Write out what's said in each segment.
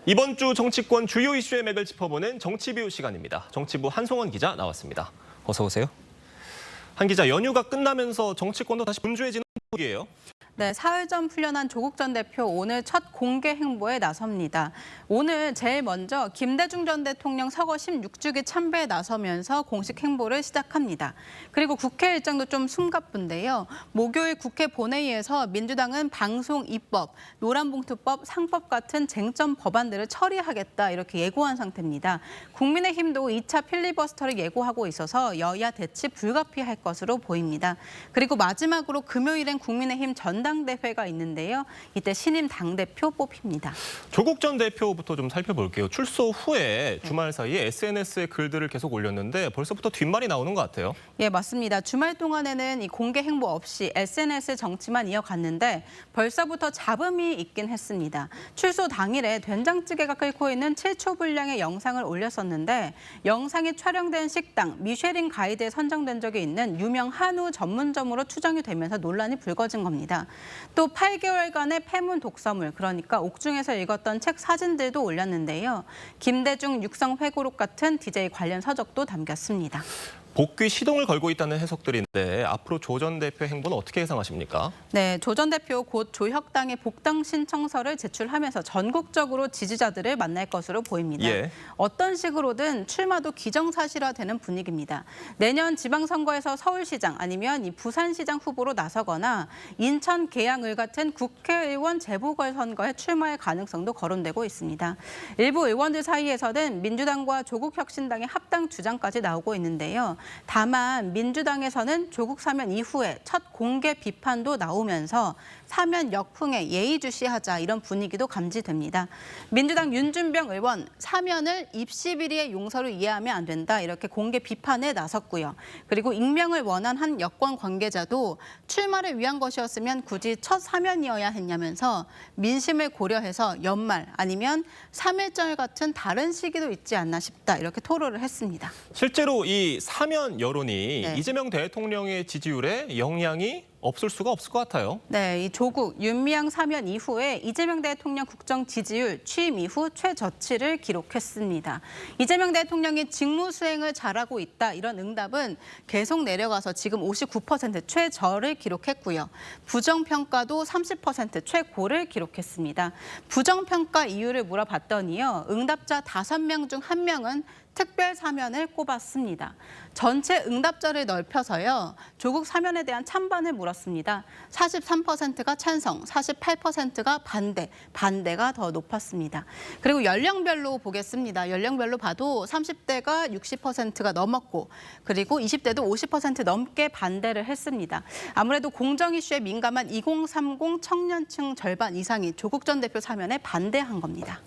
이번 주 정치권 주요 이슈의 맥을 짚어보는 정치뷰 시간입니다. 정치부 한송원 기자 나왔습니다. 어서 오세요. 한 기자, 연휴가 끝나면서 정치권도 다시 분주해지는 분위기예요. 네, 사흘 전 풀려난 조국 전 대표 오늘 첫 공개 행보에 나섭니다. 오늘 제일 먼저 김대중 전 대통령 서거 16주기 참배에 나서면서 공식 행보를 시작합니다. 그리고 국회 일정도 좀 숨가쁜데요. 목요일 국회 본회의에서 민주당은 방송 입법, 노란봉투법, 상법 같은 쟁점 법안들을 처리하겠다 이렇게 예고한 상태입니다. 국민의힘도 2차 필리버스터를 예고하고 있어서 여야 대치 불가피할 것으로 보입니다. 그리고 마지막으로 금요일엔 국민의힘 전당대회가 있는데요. 이때 신임 당대표 뽑힙니다. 조국 전 대표부터 좀 살펴볼게요. 출소 후에 주말 사이에 SNS에 글들을 계속 올렸는데 벌써부터 뒷말이 나오는 것 같아요. 예, 맞습니다. 주말 동안에는 이 공개 행보 없이 SNS 정치만 이어갔는데 벌써부터 잡음이 있긴 했습니다. 출소 당일에 된장찌개가 끓고 있는 7초 분량의 영상을 올렸었는데 영상이 촬영된 식당 미쉐린 가이드에 선정된 적이 있는 유명 한우 전문점으로 추정이 되면서 논란이 불거진 겁니다. 또 8개월간의 폐문 독서물, 그러니까 옥중에서 읽었던 책 사진들도 올렸는데요. 김대중 육성회고록 같은 DJ 관련 서적도 담겼습니다. 복귀 시동을 걸고 있다는 해석들인데 앞으로 조 전 대표 행보는 어떻게 예상하십니까? 네, 조 전 대표 곧 조혁당의 복당 신청서를 제출하면서 전국적으로 지지자들을 만날 것으로 보입니다. 예. 어떤 식으로든 출마도 기정사실화되는 분위기입니다. 내년 지방선거에서 서울시장 아니면 이 부산시장 후보로 나서거나 인천 계양을 같은 국회의원 재보궐선거에 출마할 가능성도 거론되고 있습니다. 일부 의원들 사이에서는 민주당과 조국혁신당의 합당 주장까지 나오고 있는데요. 다만 민주당에서는 조국 사면 이후에 첫 공개 비판도 나오면서 사면 역풍에 예의주시하자 이런 분위기도 감지됩니다. 민주당 윤준병 의원 사면을 입시 비리의 용서로 이해하면 안 된다 이렇게 공개 비판에 나섰고요. 그리고 익명을 원한 한 여권 관계자도 출마를 위한 것이었으면 굳이 첫 사면이어야 했냐면서 민심을 고려해서 연말 아니면 3.1절 같은 다른 시기도 있지 않나 싶다 이렇게 토로를 했습니다. 실제로 이 사면 여론이 네. 이재명 대통령의 지지율에 영향이 없을 수가 없을 것 같아요. 네, 이 조국, 윤미향 사면 이후에 이재명 대통령 국정 지지율 취임 이후 최저치를 기록했습니다. 이재명 대통령이 직무 수행을 잘하고 있다 이런 응답은 계속 내려가서 지금 59% 최저를 기록했고요. 부정평가도 30% 최고를 기록했습니다. 부정평가 이유를 물어봤더니요. 응답자 5명 중 1명은 특별 사면을 꼽았습니다. 전체 응답자를 넓혀서요. 조국 사면에 대한 찬반을 물었습니다. 43%가 찬성, 48%가 반대, 반대가 더 높았습니다. 그리고 연령별로 보겠습니다. 연령별로 봐도 30대가 60%가 넘었고 그리고 20대도 50% 넘게 반대를 했습니다. 아무래도 공정 이슈에 민감한 2030 청년층 절반 이상이 조국 전 대표 사면에 반대한 겁니다.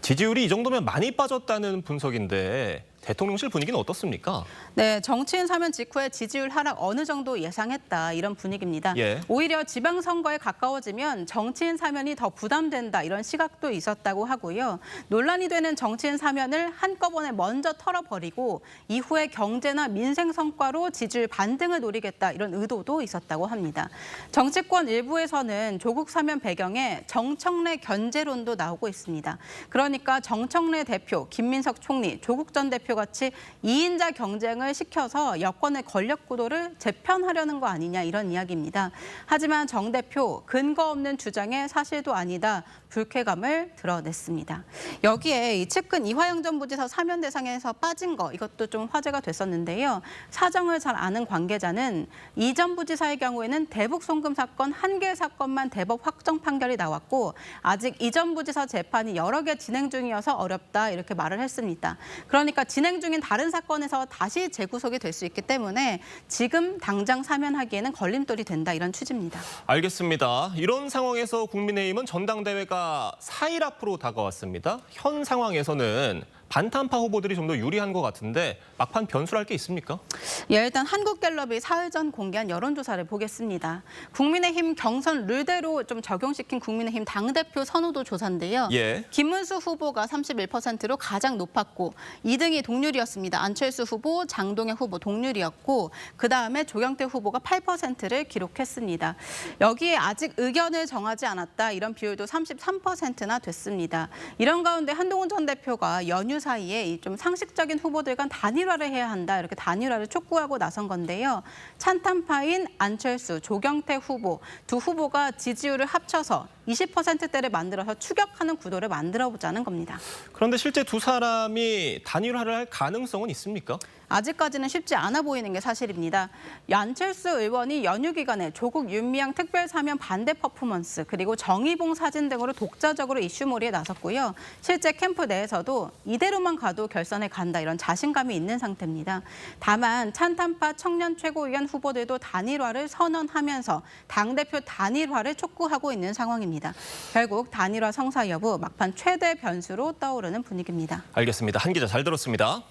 지지율이 이 정도면 많이 빠졌다는 분석인데 대통령실 분위기는 어떻습니까? 네, 정치인 사면 직후에 지지율 하락 어느 정도 예상했다 이런 분위기입니다. 예. 오히려 지방선거에 가까워지면 정치인 사면이 더 부담된다 이런 시각도 있었다고 하고요. 논란이 되는 정치인 사면을 한꺼번에 먼저 털어버리고 이후에 경제나 민생 성과로 지지율 반등을 노리겠다 이런 의도도 있었다고 합니다. 정치권 일부에서는 조국 사면 배경에 정청래 견제론도 나오고 있습니다. 그러니까 정청래 대표, 김민석 총리, 조국 전 대표 같이 2인자 경쟁을 시켜서 여권의 권력 구도를 재편하려는 거 아니냐 이런 이야기입니다. 하지만 정 대표 근거 없는 주장에 사실도 아니다 불쾌감을 드러냈습니다. 여기에 이 측근 이화영 전 부지사 사면 대상에서 빠진 거 이것도 좀 화제가 됐었는데요. 사정을 잘 아는 관계자는 이 전 부지사의 경우에는 대북 송금 사건 1개 사건만 대법 확정 판결이 나왔고 아직 이 전 부지사 재판이 여러 개 진행 중이어서 어렵다 이렇게 말을 했습니다. 그러니까 진행 중인 다른 사건에서 다시 재구속이 될 수 있기 때문에 지금 당장 사면하기에는 걸림돌이 된다 이런 취지입니다. 알겠습니다. 이런 상황에서 국민의힘은 전당대회가 4일 앞으로 다가왔습니다. 현 상황에서는 반탄파 후보들이 좀 더 유리한 것 같은데 막판 변수랄 게 있습니까? 예, 일단 한국갤럽이 사흘 전 공개한 여론조사를 보겠습니다. 국민의힘 경선 룰대로 좀 적용시킨 국민의힘 당대표 선호도 조사인데요. 예. 김문수 후보가 31%로 가장 높았고 2등이 동률이었습니다. 안철수 후보, 장동혁 후보 동률이었고 그다음에 조경태 후보가 8%를 기록했습니다. 여기에 아직 의견을 정하지 않았다 이런 비율도 33%나 됐습니다. 이런 가운데 한동훈 전 대표가 연휴 사이에 이 좀 상식적인 후보들 간 단일화를 해야 한다 이렇게 단일화를 촉구하고 나선 건데요. 찬탄파인 안철수, 조경태 후보 두 후보가 지지율을 합쳐서 20%대를 만들어서 추격하는 구도를 만들어보자는 겁니다. 그런데 실제 두 사람이 단일화를 할 가능성은 있습니까? 아직까지는 쉽지 않아 보이는 게 사실입니다. 안철수 의원이 연휴 기간에 조국 윤미향 특별사면 반대 퍼포먼스 그리고 정의봉 사진 등으로 독자적으로 이슈몰이에 나섰고요. 실제 캠프 내에서도 이대로만 가도 결선에 간다 이런 자신감이 있는 상태입니다. 다만 찬탄파 청년 최고위원 후보들도 단일화를 선언하면서 당대표 단일화를 촉구하고 있는 상황입니다. 결국 단일화 성사 여부 막판 최대 변수로 떠오르는 분위기입니다. 알겠습니다. 한 기자 잘 들었습니다.